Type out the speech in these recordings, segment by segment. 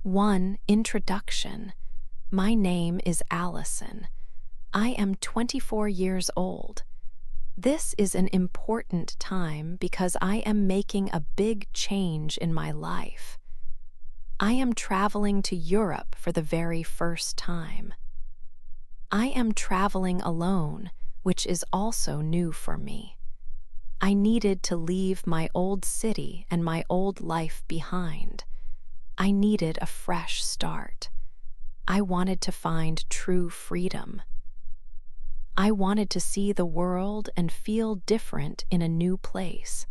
1. Introduction. My name is Allison. I am 24 years old. This is an important time because I am making a big change in my life. I am traveling to Europe for the very first time. I am traveling alone, which is also new for me. I needed to leave my old city and my old life behind. I needed a fresh start. I wanted to find true freedom. I wanted to see the world and feel different in a new place.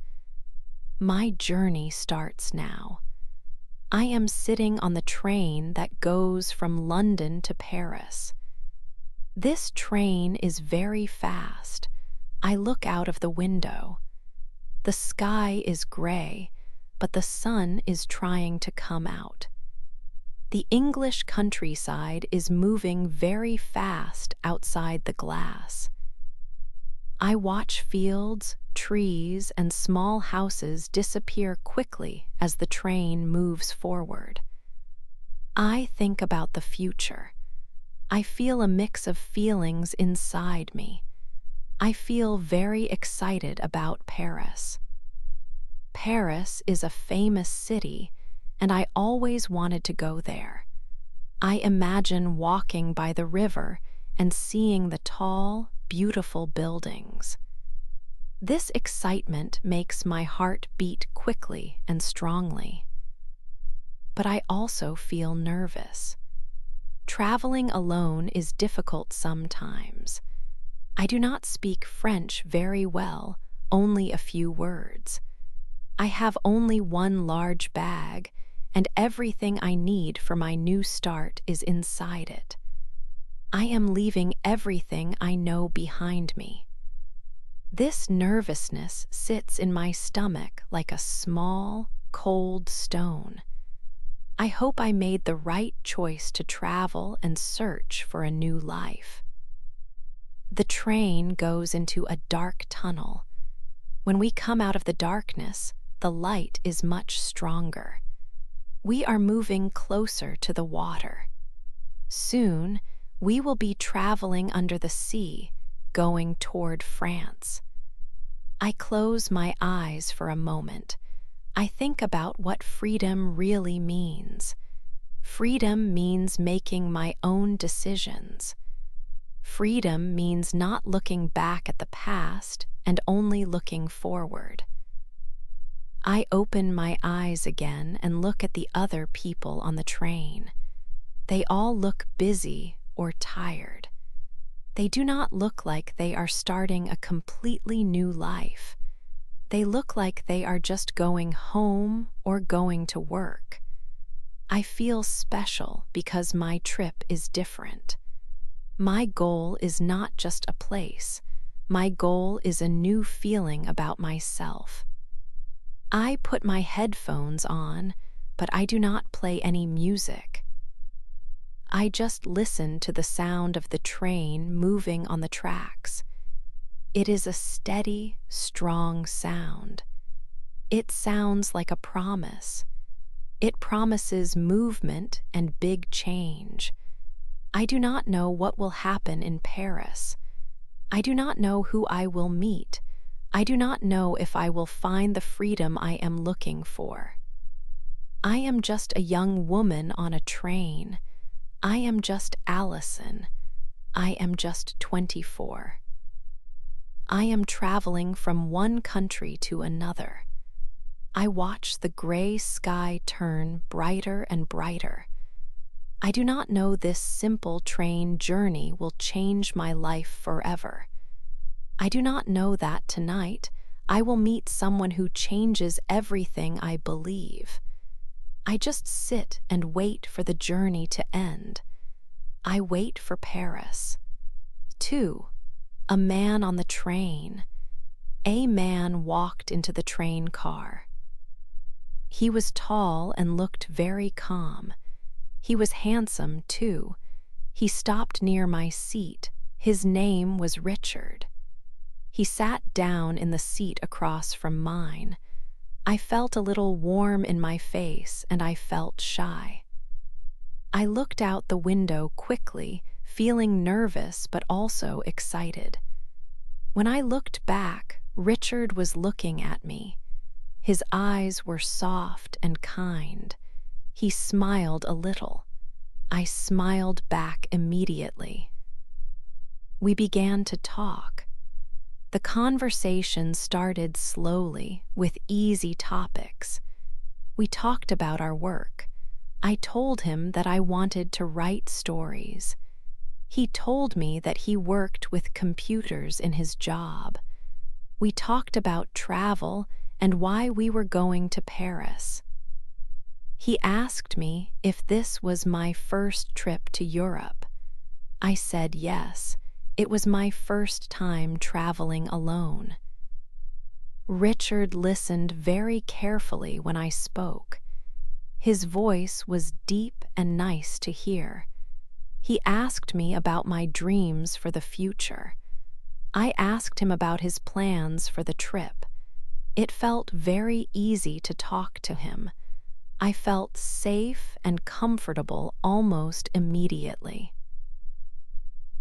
My journey starts now. I am sitting on the train that goes from London to Paris. This train is very fast. I look out of the window. The sky is gray, but the sun is trying to come out. The English countryside is moving very fast outside the glass. I watch fields, trees, and small houses disappear quickly as the train moves forward. I think about the future. I feel a mix of feelings inside me. I feel very excited about Paris. Paris is a famous city, and I always wanted to go there. I imagine walking by the river and seeing the tall, beautiful buildings. This excitement makes my heart beat quickly and strongly. But I also feel nervous. Traveling alone is difficult sometimes. I do not speak French very well, only a few words. I have only one large bag, and everything I need for my new start is inside it. I am leaving everything I know behind me. This nervousness sits in my stomach like a small, cold stone. I hope I made the right choice to travel and search for a new life. The train goes into a dark tunnel. When we come out of the darkness, the light is much stronger. We are moving closer to the water. Soon, we will be traveling under the sea, going toward France. I close my eyes for a moment. I think about what freedom really means. Freedom means making my own decisions. Freedom means not looking back at the past and only looking forward. I open my eyes again and look at the other people on the train. They all look busy or tired. They do not look like they are starting a completely new life. They look like they are just going home or going to work. I feel special because my trip is different. My goal is not just a place. My goal is a new feeling about myself. I put my headphones on, but I do not play any music. I just listen to the sound of the train moving on the tracks. It is a steady, strong sound. It sounds like a promise. It promises movement and big change. I do not know what will happen in Paris. I do not know who I will meet. I do not know if I will find the freedom I am looking for. I am just a young woman on a train. I am just Allison. I am just 24. I am traveling from one country to another. I watch the gray sky turn brighter and brighter. I do not know this simple train journey will change my life forever. I do not know that tonight I will meet someone who changes everything I believe. I just sit and wait for the journey to end. I wait for Paris. 2. A man on the train. A man walked into the train car. He was tall and looked very calm. He was handsome, too. He stopped near my seat. His name was Richard. He sat down in the seat across from mine. I felt a little warm in my face and I felt shy. I looked out the window quickly, feeling nervous but also excited. When I looked back, Richard was looking at me. His eyes were soft and kind. He smiled a little. I smiled back immediately. We began to talk. The conversation started slowly, with easy topics. We talked about our work. I told him that I wanted to write stories. He told me that he worked with computers in his job. We talked about travel and why we were going to Paris. He asked me if this was my first trip to Europe. I said yes. It was my first time traveling alone. Richard listened very carefully when I spoke. His voice was deep and nice to hear. He asked me about my dreams for the future. I asked him about his plans for the trip. It felt very easy to talk to him. I felt safe and comfortable almost immediately.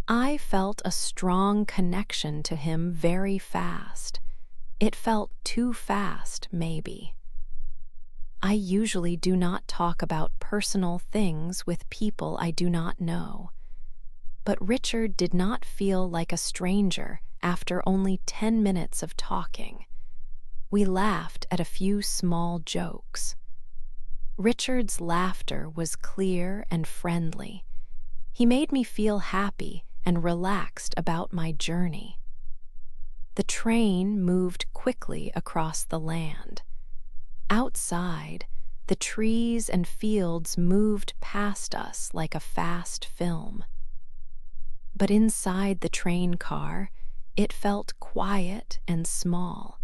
I felt a strong connection to him very fast. It felt too fast, maybe. I usually do not talk about personal things with people I do not know. But Richard did not feel like a stranger after only 10 minutes of talking. We laughed at a few small jokes. Richard's laughter was clear and friendly. He made me feel happy and relaxed about my journey. The train moved quickly across the land. Outside, the trees and fields moved past us like a fast film. But inside the train car, it felt quiet and small.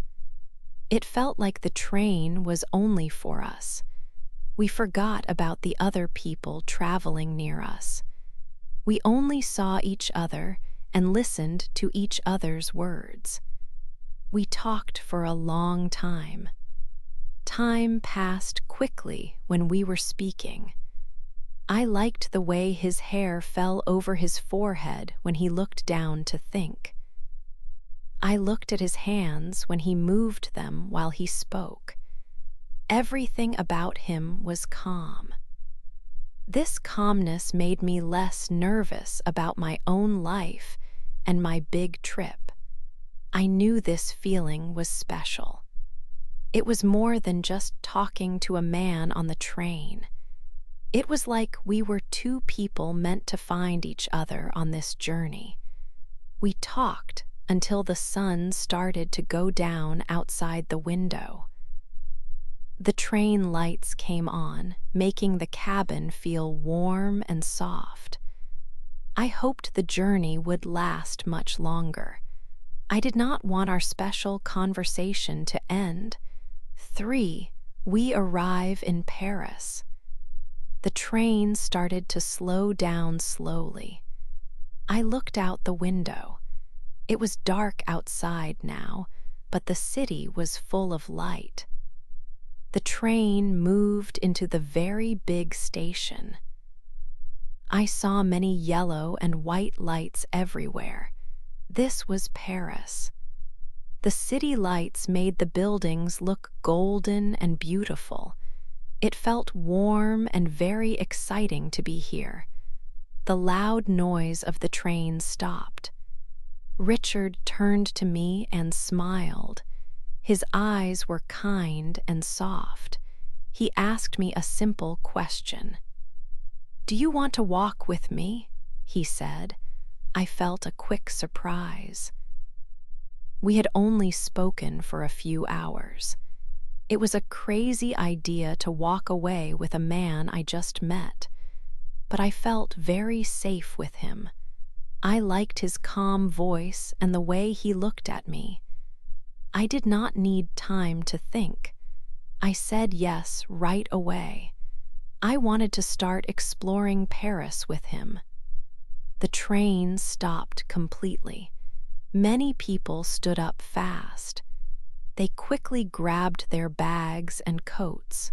It felt like the train was only for us. We forgot about the other people traveling near us. We only saw each other and listened to each other's words. We talked for a long time. Time passed quickly when we were speaking. I liked the way his hair fell over his forehead when he looked down to think. I looked at his hands when he moved them while he spoke. Everything about him was calm. This calmness made me less nervous about my own life and my big trip. I knew this feeling was special. It was more than just talking to a man on the train. It was like we were two people meant to find each other on this journey. We talked until the sun started to go down outside the window. The train lights came on, making the cabin feel warm and soft. I hoped the journey would last much longer. I did not want our special conversation to end. 3. We arrive in Paris. The train started to slow down slowly. I looked out the window. It was dark outside now, but the city was full of light. The train moved into the very big station. I saw many yellow and white lights everywhere. This was Paris. The city lights made the buildings look golden and beautiful. It felt warm and very exciting to be here. The loud noise of the train stopped. Richard turned to me and smiled. His eyes were kind and soft. He asked me a simple question. "Do you want to walk with me?" he said. I felt a quick surprise. We had only spoken for a few hours. It was a crazy idea to walk away with a man I just met, but I felt very safe with him. I liked his calm voice and the way he looked at me. I did not need time to think. I said yes right away. I wanted to start exploring Paris with him. The train stopped completely. Many people stood up fast. They quickly grabbed their bags and coats.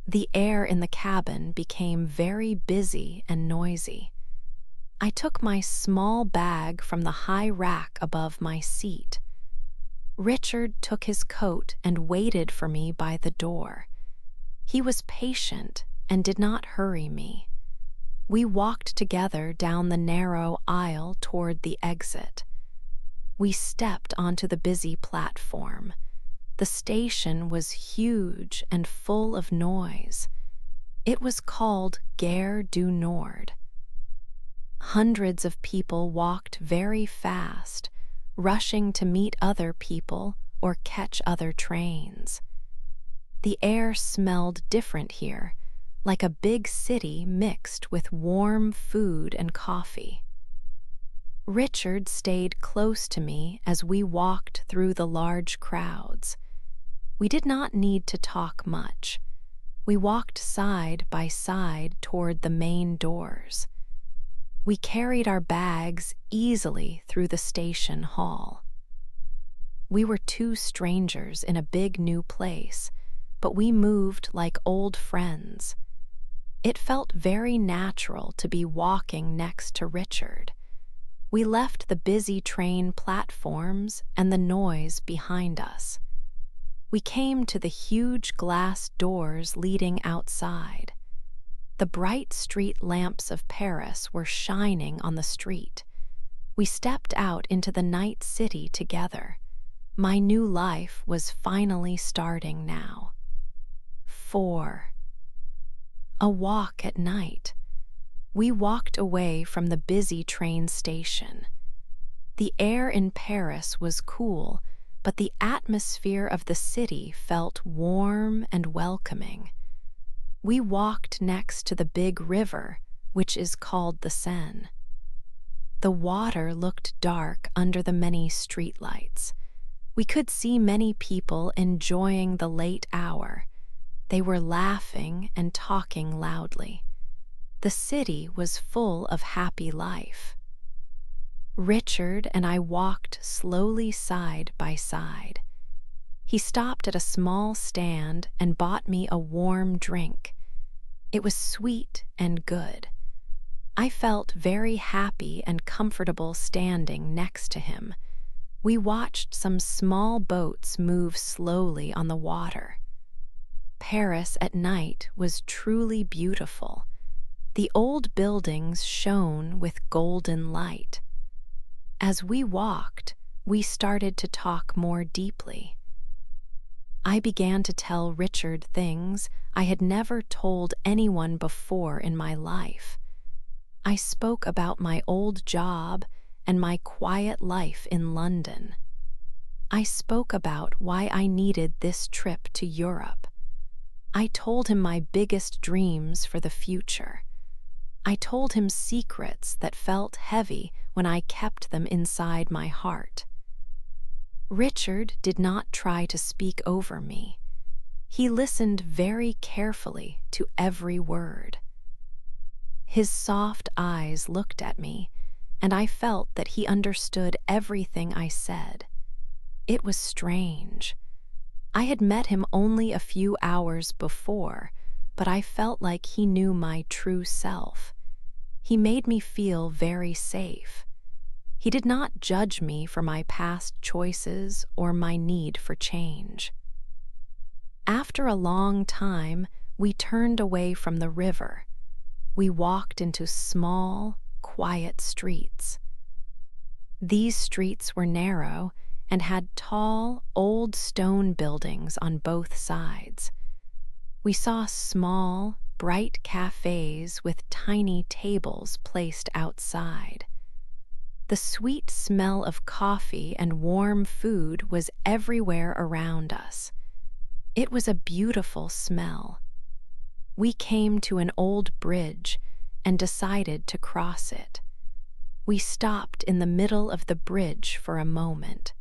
The air in the cabin became very busy and noisy. I took my small bag from the high rack above my seat. Richard took his coat and waited for me by the door. He was patient and did not hurry me. We walked together down the narrow aisle toward the exit. We stepped onto the busy platform. The station was huge and full of noise. It was called Gare du Nord. Hundreds of people walked very fast, rushing to meet other people or catch other trains. The air smelled different here, like a big city mixed with warm food and coffee. Richard stayed close to me as we walked through the large crowds. We did not need to talk much. We walked side by side toward the main doors. We carried our bags easily through the station hall. We were two strangers in a big new place, but we moved like old friends. It felt very natural to be walking next to Richard. We left the busy train platforms and the noise behind us. We came to the huge glass doors leading outside. The bright street lamps of Paris were shining on the street. We stepped out into the night city together. My new life was finally starting now. 4. A walk at night. We walked away from the busy train station. The air in Paris was cool, but the atmosphere of the city felt warm and welcoming. We walked next to the big river, which is called the Seine. The water looked dark under the many streetlights. We could see many people enjoying the late hour. They were laughing and talking loudly. The city was full of happy life. Richard and I walked slowly side by side. He stopped at a small stand and bought me a warm drink. It was sweet and good. I felt very happy and comfortable standing next to him. We watched some small boats move slowly on the water. Paris at night was truly beautiful. The old buildings shone with golden light. As we walked, we started to talk more deeply. I began to tell Richard things I had never told anyone before in my life. I spoke about my old job and my quiet life in London. I spoke about why I needed this trip to Europe. I told him my biggest dreams for the future. I told him secrets that felt heavy when I kept them inside my heart. Richard did not try to speak over me. He listened very carefully to every word. His soft eyes looked at me, and I felt that he understood everything I said. It was strange. I had met him only a few hours before, but I felt like he knew my true self. He made me feel very safe. He did not judge me for my past choices or my need for change. After a long time, we turned away from the river. We walked into small, quiet streets. These streets were narrow and had tall, old stone buildings on both sides. We saw small, bright cafes with tiny tables placed outside. The sweet smell of coffee and warm food was everywhere around us. It was a beautiful smell. We came to an old bridge and decided to cross it. We stopped in the middle of the bridge for a moment.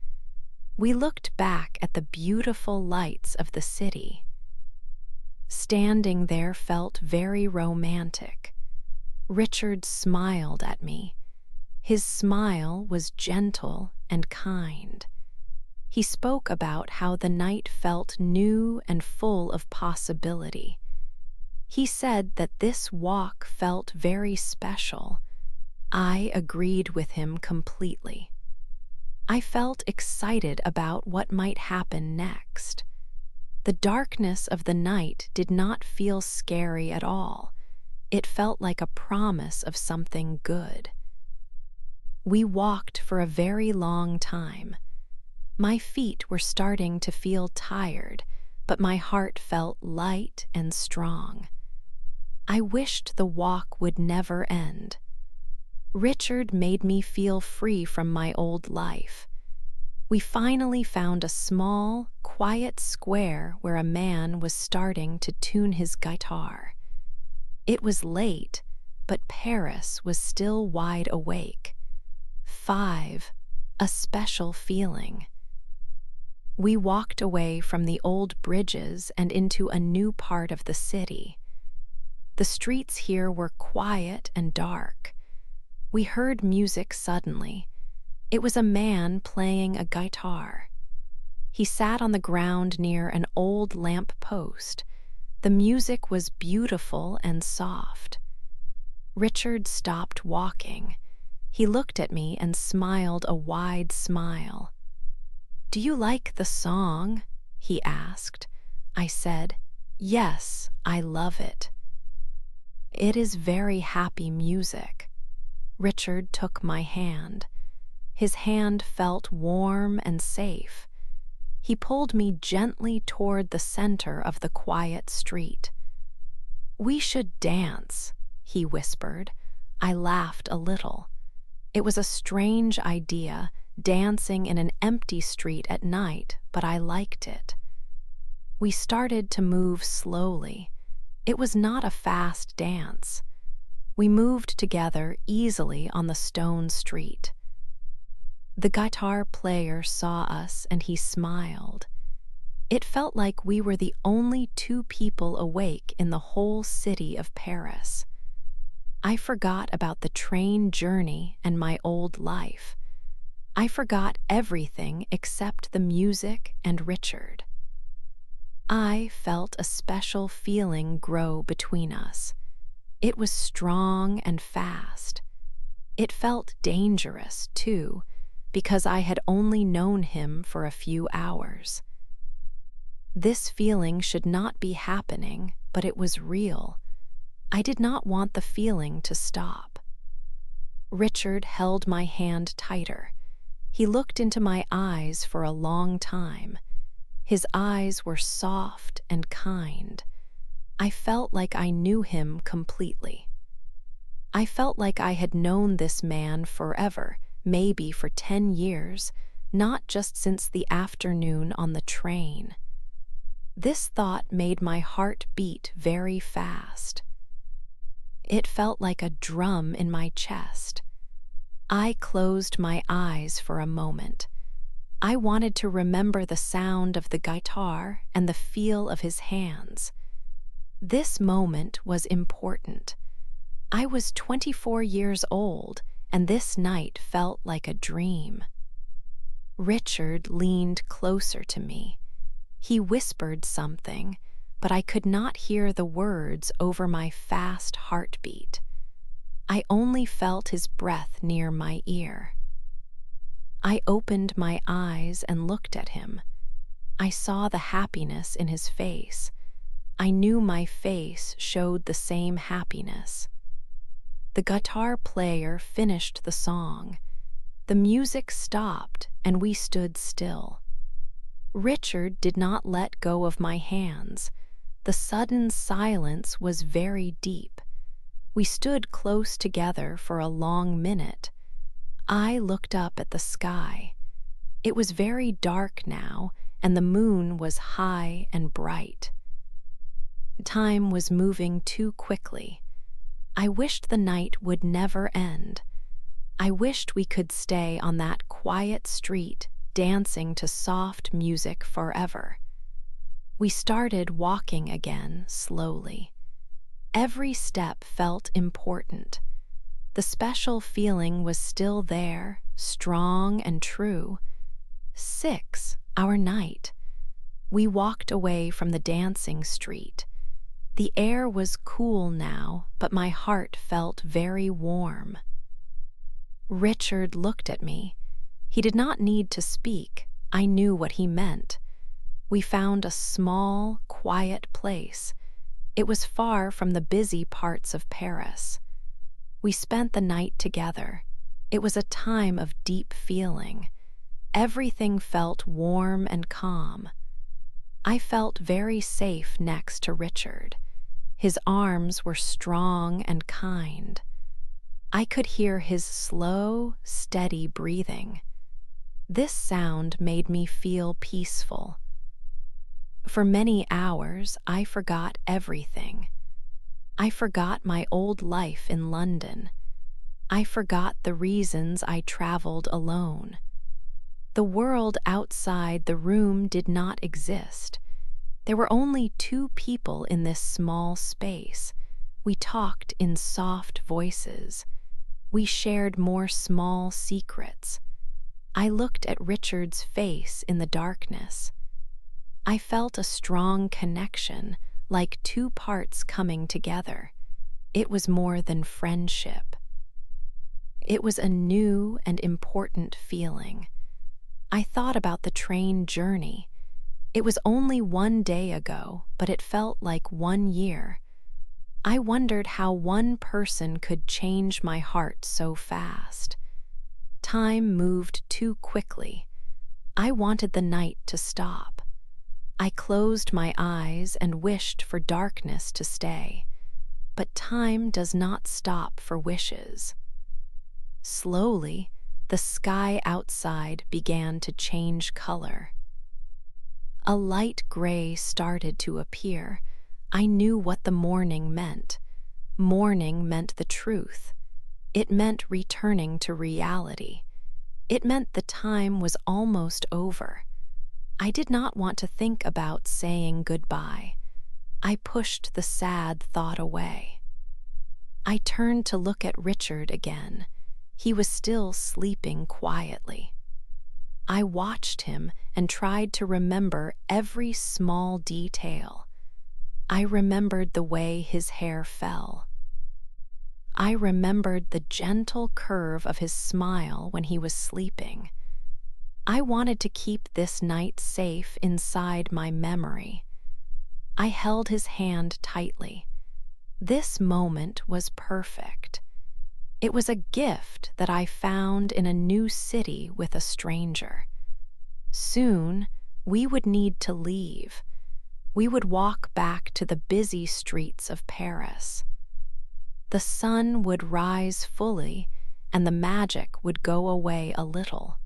We looked back at the beautiful lights of the city. Standing there felt very romantic. Richard smiled at me. His smile was gentle and kind. He spoke about how the night felt new and full of possibility. He said that this walk felt very special. I agreed with him completely. I felt excited about what might happen next. The darkness of the night did not feel scary at all. It felt like a promise of something good. We walked for a very long time. My feet were starting to feel tired, but my heart felt light and strong. I wished the walk would never end. Richard made me feel free from my old life. We finally found a small, quiet square where a man was starting to tune his guitar. It was late, but Paris was still wide awake. 5. A special feeling. We walked away from the old bridges and into a new part of the city. The streets here were quiet and dark. We heard music suddenly. It was a man playing a guitar. He sat on the ground near an old lamp post. The music was beautiful and soft. Richard stopped walking. He looked at me and smiled a wide smile. "Do you like the song?" he asked. I said, "Yes, I love it." "It is very happy music." Richard took my hand. His hand felt warm and safe. He pulled me gently toward the center of the quiet street. "We should dance," he whispered. I laughed a little. It was a strange idea, dancing in an empty street at night, but I liked it. We started to move slowly. It was not a fast dance. We moved together easily on the stone street. The guitar player saw us and he smiled. It felt like we were the only two people awake in the whole city of Paris. I forgot about the train journey and my old life. I forgot everything except the music and Richard. I felt a special feeling grow between us. It was strong and fast. It felt dangerous, too, because I had only known him for a few hours. This feeling should not be happening, but it was real. I did not want the feeling to stop. Richard held my hand tighter. He looked into my eyes for a long time. His eyes were soft and kind. I felt like I knew him completely. I felt like I had known this man forever, maybe for 10 years, not just since the afternoon on the train. This thought made my heart beat very fast. It felt like a drum in my chest. I closed my eyes for a moment. I wanted to remember the sound of the guitar and the feel of his hands. This moment was important. I was 24 years old, and this night felt like a dream. Richard leaned closer to me. He whispered something, but I could not hear the words over my fast heartbeat. I only felt his breath near my ear. I opened my eyes and looked at him. I saw the happiness in his face. I knew my face showed the same happiness. The guitar player finished the song. The music stopped and we stood still. Richard did not let go of my hands. The sudden silence was very deep. We stood close together for a long minute. I looked up at the sky. It was very dark now, and the moon was high and bright. Time was moving too quickly. I wished the night would never end. I wished we could stay on that quiet street, dancing to soft music forever. We started walking again, slowly. Every step felt important. The special feeling was still there, strong and true. 6, our night. We walked away from the dancing street. The air was cool now, but my heart felt very warm. Richard looked at me. He did not need to speak. I knew what he meant. We found a small, quiet place. It was far from the busy parts of Paris. We spent the night together. It was a time of deep feeling. Everything felt warm and calm. I felt very safe next to Richard. His arms were strong and kind. I could hear his slow, steady breathing. This sound made me feel peaceful. For many hours, I forgot everything. I forgot my old life in London. I forgot the reasons I traveled alone. The world outside the room did not exist. There were only two people in this small space. We talked in soft voices. We shared more small secrets. I looked at Richard's face in the darkness. I felt a strong connection, like two parts coming together. It was more than friendship. It was a new and important feeling. I thought about the train journey. It was only one day ago, but it felt like 1 year. I wondered how one person could change my heart so fast. Time moved too quickly. I wanted the night to stop. I closed my eyes and wished for darkness to stay. But time does not stop for wishes. Slowly, the sky outside began to change color. A light gray started to appear. I knew what the morning meant. Morning meant the truth. It meant returning to reality. It meant the time was almost over. I did not want to think about saying goodbye. I pushed the sad thought away. I turned to look at Richard again. He was still sleeping quietly. I watched him and tried to remember every small detail. I remembered the way his hair fell. I remembered the gentle curve of his smile when he was sleeping. I wanted to keep this night safe inside my memory. I held his hand tightly. This moment was perfect. It was a gift that I found in a new city with a stranger. Soon, we would need to leave. We would walk back to the busy streets of Paris. The sun would rise fully, and the magic would go away a little.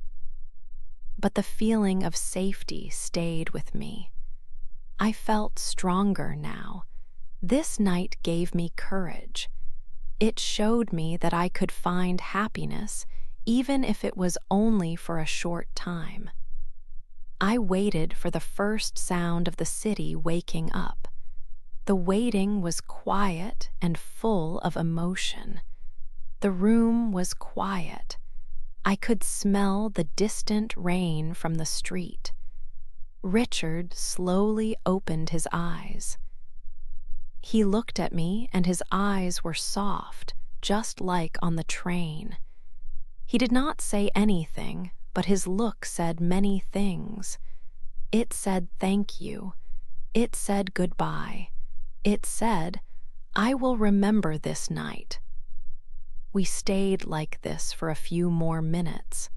But the feeling of safety stayed with me. I felt stronger now. This night gave me courage. It showed me that I could find happiness, even if it was only for a short time. I waited for the first sound of the city waking up. The waiting was quiet and full of emotion. The room was quiet. I could smell the distant rain from the street. Richard slowly opened his eyes. He looked at me, and his eyes were soft, just like on the train. He did not say anything, but his look said many things. It said thank you. It said goodbye. It said, I will remember this night. We stayed like this for a few more minutes.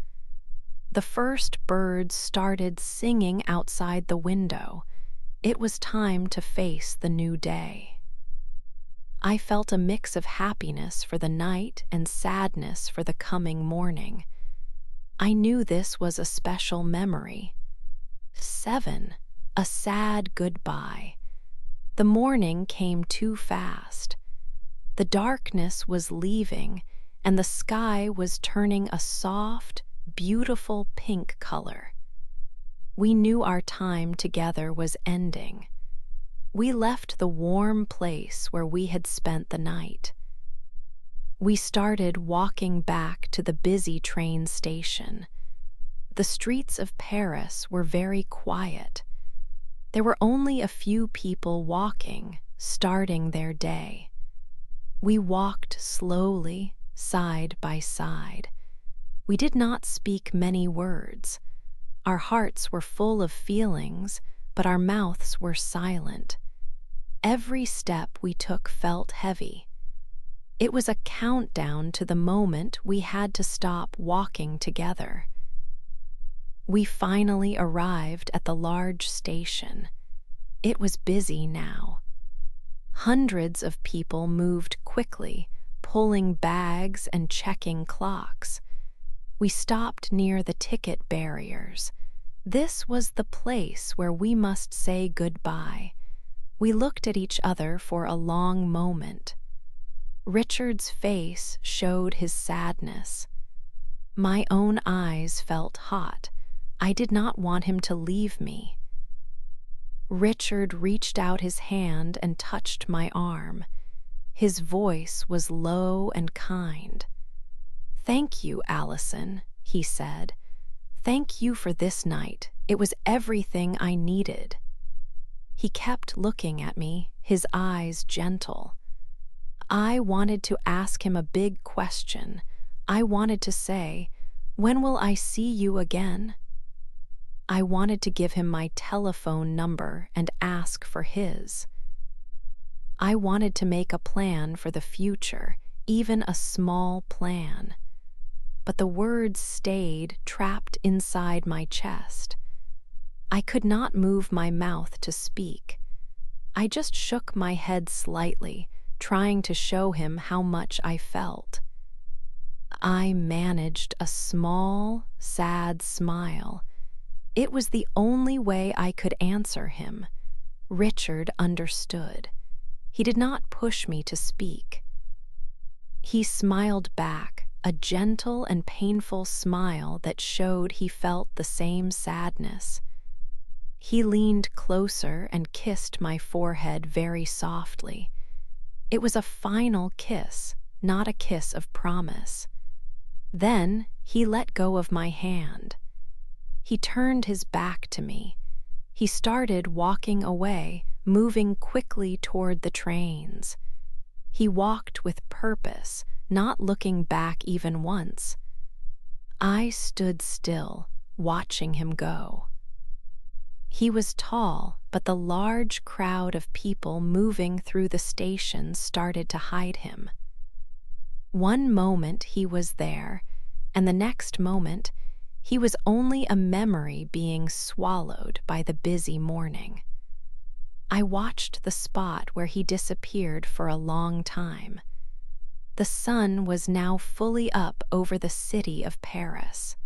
The first birds started singing outside the window. It was time to face the new day. I felt a mix of happiness for the night and sadness for the coming morning. I knew this was a special memory. 7. A sad goodbye. The morning came too fast. The darkness was leaving, and the sky was turning a soft, beautiful pink color. We knew our time together was ending. We left the warm place where we had spent the night. We started walking back to the busy train station. The streets of Paris were very quiet. There were only a few people walking, starting their day. We walked slowly, side by side. We did not speak many words. Our hearts were full of feelings, but our mouths were silent. Every step we took felt heavy. It was a countdown to the moment we had to stop walking together. We finally arrived at the large station. It was busy now. Hundreds of people moved quickly, pulling bags and checking clocks. We stopped near the ticket barriers. This was the place where we must say goodbye. We looked at each other for a long moment. Richard's face showed his sadness. My own eyes felt hot. I did not want him to leave me. Richard reached out his hand and touched my arm. His voice was low and kind. "Thank you, Allison," he said. "Thank you for this night. It was everything I needed." He kept looking at me, his eyes gentle. I wanted to ask him a big question. I wanted to say, "When will I see you again?" I wanted to give him my telephone number and ask for his. I wanted to make a plan for the future, even a small plan. But the words stayed trapped inside my chest. I could not move my mouth to speak. I just shook my head slightly, trying to show him how much I felt. I managed a small, sad smile. It was the only way I could answer him. Richard understood. He did not push me to speak. He smiled back, a gentle and painful smile that showed he felt the same sadness. He leaned closer and kissed my forehead very softly. It was a final kiss, not a kiss of promise. Then he let go of my hand. He turned his back to me. He started walking away, moving quickly toward the trains. He walked with purpose, not looking back even once. I stood still, watching him go. He was tall, but the large crowd of people moving through the station started to hide him. One moment he was there, and the next moment he was only a memory being swallowed by the busy morning. I watched the spot where he disappeared for a long time. The sun was now fully up over the city of Paris.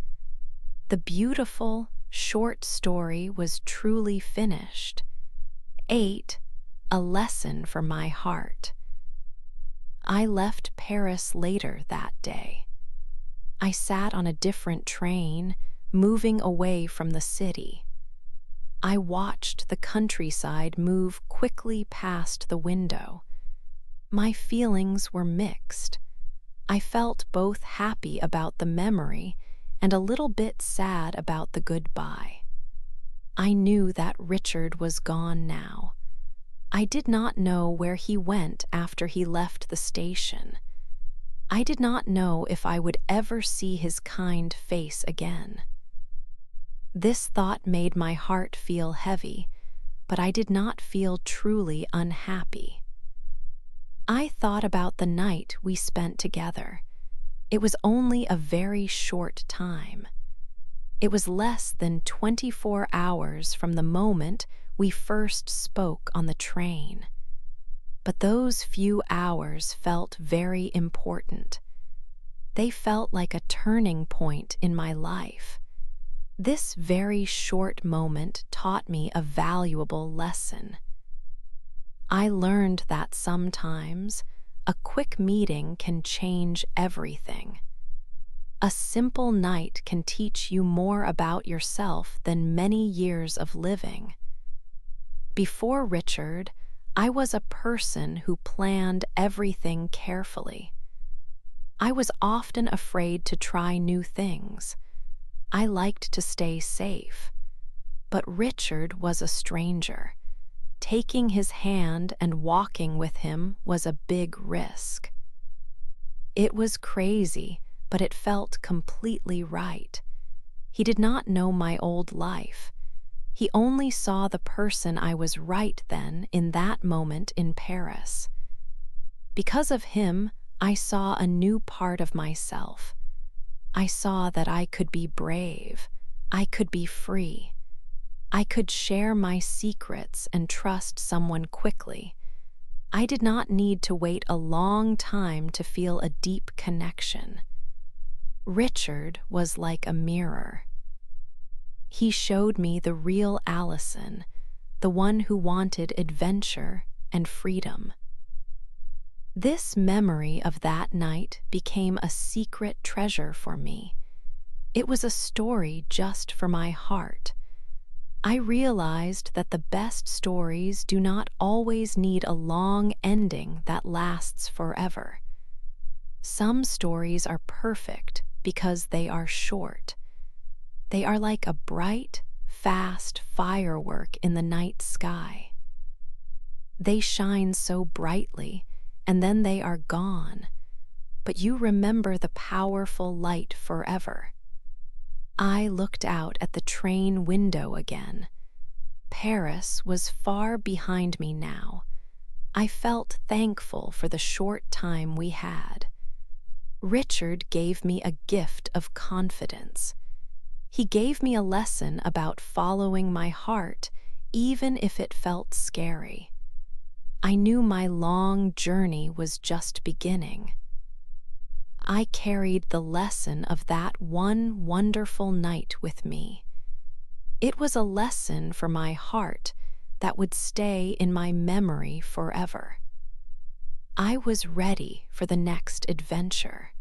The beautiful, short story was truly finished. 8. A lesson for my heart. I left Paris later that day. I sat on a different train, moving away from the city. I watched the countryside move quickly past the window. My feelings were mixed. I felt both happy about the memory and a little bit sad about the goodbye. I knew that Richard was gone now. I did not know where he went after he left the station. I did not know if I would ever see his kind face again. This thought made my heart feel heavy, but I did not feel truly unhappy. I thought about the night we spent together. It was only a very short time. It was less than 24 hours from the moment we first spoke on the train. But those few hours felt very important. They felt like a turning point in my life. This very short moment taught me a valuable lesson. I learned that sometimes a quick meeting can change everything. A simple night can teach you more about yourself than many years of living. Before Richard, I was a person who planned everything carefully. I was often afraid to try new things. I liked to stay safe. But Richard was a stranger. taking his hand and walking with him was a big risk. It was crazy, but it felt completely right. He did not know my old life. He only saw the person I was right then in that moment in Paris. Because of him, I saw a new part of myself. I saw that I could be brave. I could be free. I could share my secrets and trust someone quickly. I did not need to wait a long time to feel a deep connection. Richard was like a mirror. He showed me the real Allison, the one who wanted adventure and freedom. This memory of that night became a secret treasure for me. It was a story just for my heart. I realized that the best stories do not always need a long ending that lasts forever. Some stories are perfect because they are short. They are like a bright, fast firework in the night sky. They shine so brightly, and then they are gone, but you remember the powerful light forever. I looked out at the train window again. Paris was far behind me now. I felt thankful for the short time we had. Richard gave me a gift of confidence. He gave me a lesson about following my heart, even if it felt scary. I knew my long journey was just beginning. I carried the lesson of that one wonderful night with me. It was a lesson for my heart that would stay in my memory forever. I was ready for the next adventure.